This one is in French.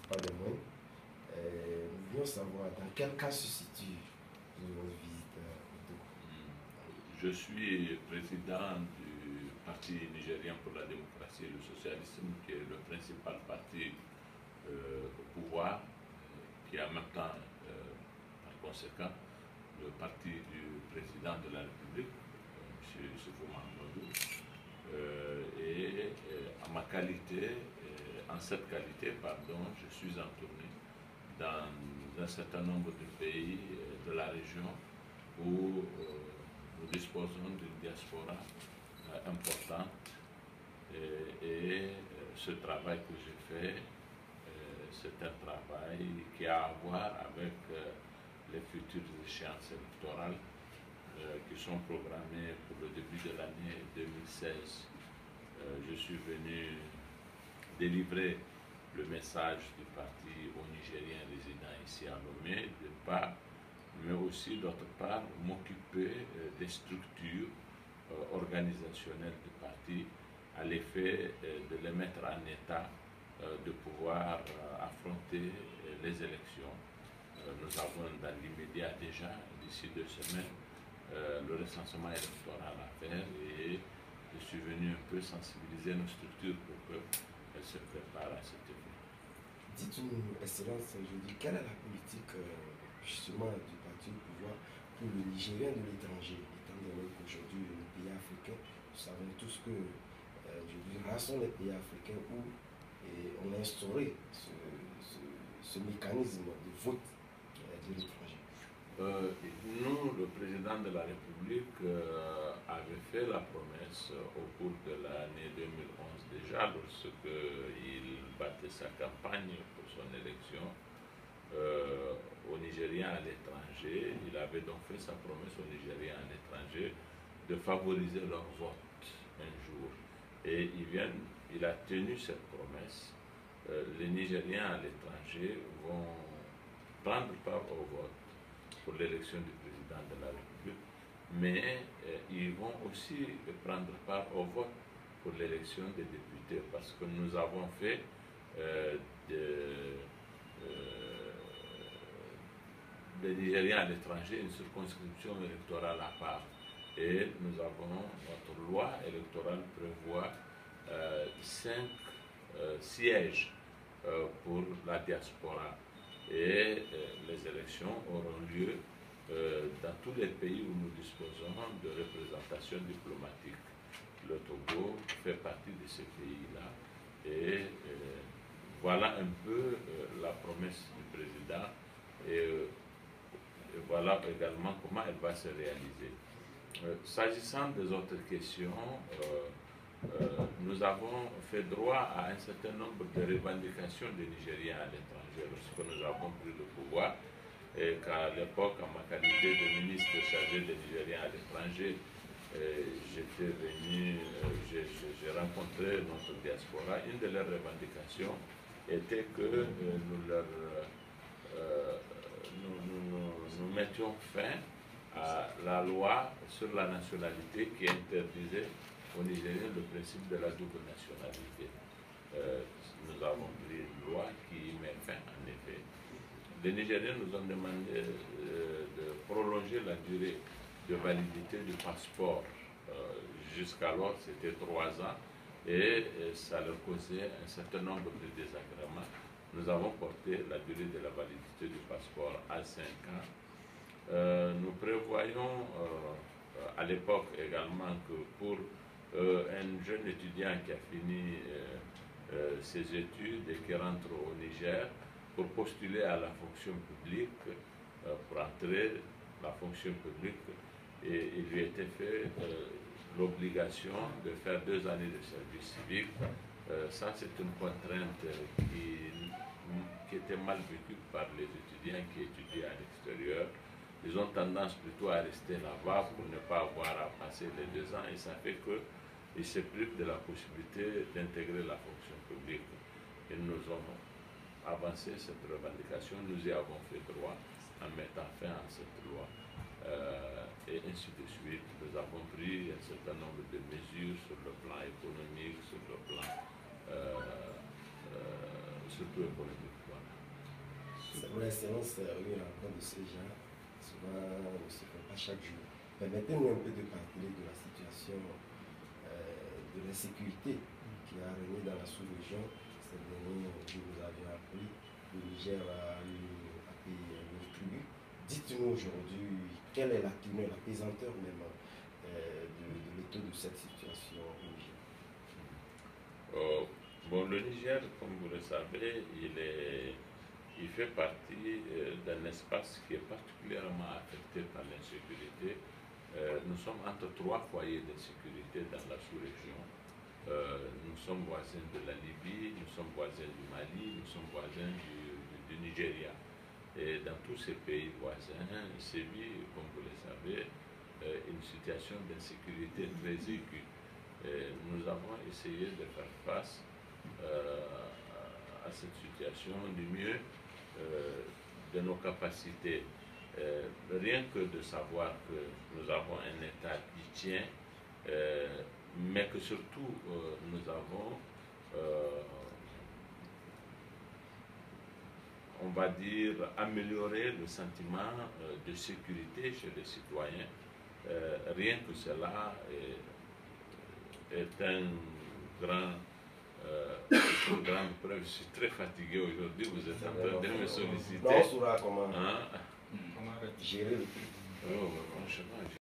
pas des moindres. Nous voulions savoir dans quel cas se situe votre visite au Togo. Je suis président du Parti nigérien pour la démocratie et le socialisme, qui est le principal parti au pouvoir, qui est en même temps, par conséquent, le parti du président de la République, M. Youssoufou Mahamadou. En cette qualité, je suis en tournée dans un certain nombre de pays de la région où nous disposons d'une diaspora importante et ce travail que je fais, c'est un travail qui a à voir avec les futures échéances électorales qui sont programmées pour le début de l'année 2016. Je suis venu délivrer le message du parti aux Nigériens résidant ici à Lomé, d'une part, mais aussi d'autre part m'occuper des structures organisationnelles du parti à l'effet de les mettre en état de pouvoir affronter les élections. Nous avons dans l'immédiat déjà, d'ici 2 semaines, le recensement électoral à faire et je suis venu un peu sensibiliser nos structures pour qu'elles se préparent à cet effet. Dites-nous, Excellence, je dis, quelle est la politique justement du parti au pouvoir pour le Nigérien de l'étranger, étant donné qu'aujourd'hui, les pays africains, nous savons tous que rares sont les pays africains où on a instauré ce mécanisme de vote de l'étranger. Nous, le président de la République avait fait la promesse au cours de l'année 2011 déjà, lorsqu'il battait sa campagne pour son élection aux Nigériens à l'étranger. Il avait donc fait sa promesse aux Nigériens à l'étranger de favoriser leur vote un jour. Et il a tenu cette promesse. Les Nigériens à l'étranger vont prendre part au vote pour l'élection du président de la République, mais ils vont aussi prendre part au vote pour l'élection des députés, parce que nous avons fait des Nigériens à l'étranger une circonscription électorale à part. Et notre loi électorale prévoit 5 sièges pour la diaspora. Et les élections auront lieu dans tous les pays où nous disposons de représentation diplomatique. Le Togo fait partie de ces pays-là. Et voilà un peu la promesse du président. Et voilà également comment elle va se réaliser. S'agissant des autres questions, nous avons fait droit à un certain nombre de revendications des Nigériens à l'étranger lorsque nous avons pris le pouvoir et qu'à l'époque, en ma qualité de ministre chargé des Nigériens à l'étranger, j'étais venu, j'ai rencontré notre diaspora. Une de leurs revendications était que nous mettions fin à la loi sur la nationalité qui interdisait aux Nigériens le principe de la double nationalité. Nous avons pris une loi qui met fin, en effet. Les Nigériens nous ont demandé de prolonger la durée de validité du passeport. Jusqu'alors, c'était 3 ans et ça leur causait un certain nombre de désagréments. Nous avons porté la durée de la validité du passeport à 5 ans. Nous prévoyons à l'époque également que pour un jeune étudiant qui a fini ses études et qui rentre au Niger, pour postuler à la fonction publique, pour entrer la fonction publique, et il lui était fait l'obligation de faire 2 années de service civique. Ça, c'est une contrainte qui était mal vécue par les étudiants qui étudient à l'extérieur. Ils ont tendance plutôt à rester là-bas pour ne pas avoir à passer les 2 ans, et ça fait qu'ils se privent de la possibilité d'intégrer la fonction publique. Et nous avons avancé cette revendication, nous y avons fait droit en mettant fin à cette loi. Et ainsi de suite, nous avons pris un certain nombre de mesures sur le plan économique, sur le plan surtout économique. Voilà. C'est pour l'excellence, une rencontre de ce genre, souvent ne se fait pas chaque jour. Permettez-nous un peu de parler de la situation de l'insécurité qui a régné dans la sous-région. Ces derniers jours, nous avions appris que le Niger a payé une tribu. Dites-nous aujourd'hui, quelle est la teneur, la pesanteur même de l'état de cette situation au Niger? Bon, le Niger, comme vous le savez, il fait partie d'un espace qui est particulièrement affecté par l'insécurité. Nous sommes entre 3 foyers d'insécurité dans la sous-région. Nous sommes voisins de la Libye, nous sommes voisins du Mali, nous sommes voisins du Nigeria. Et dans tous ces pays voisins, sévit, comme vous le savez, une situation d'insécurité très aiguë. Nous avons essayé de faire face à cette situation du mieux de nos capacités. Rien que de savoir que nous avons un État qui tient, mais que surtout nous avons, on va dire, amélioré le sentiment de sécurité chez les citoyens. Rien que cela est une grande preuve. Je suis très fatigué aujourd'hui, vous êtes en train de me solliciter. Non, on saura comment gérer le prix. Oh, franchement,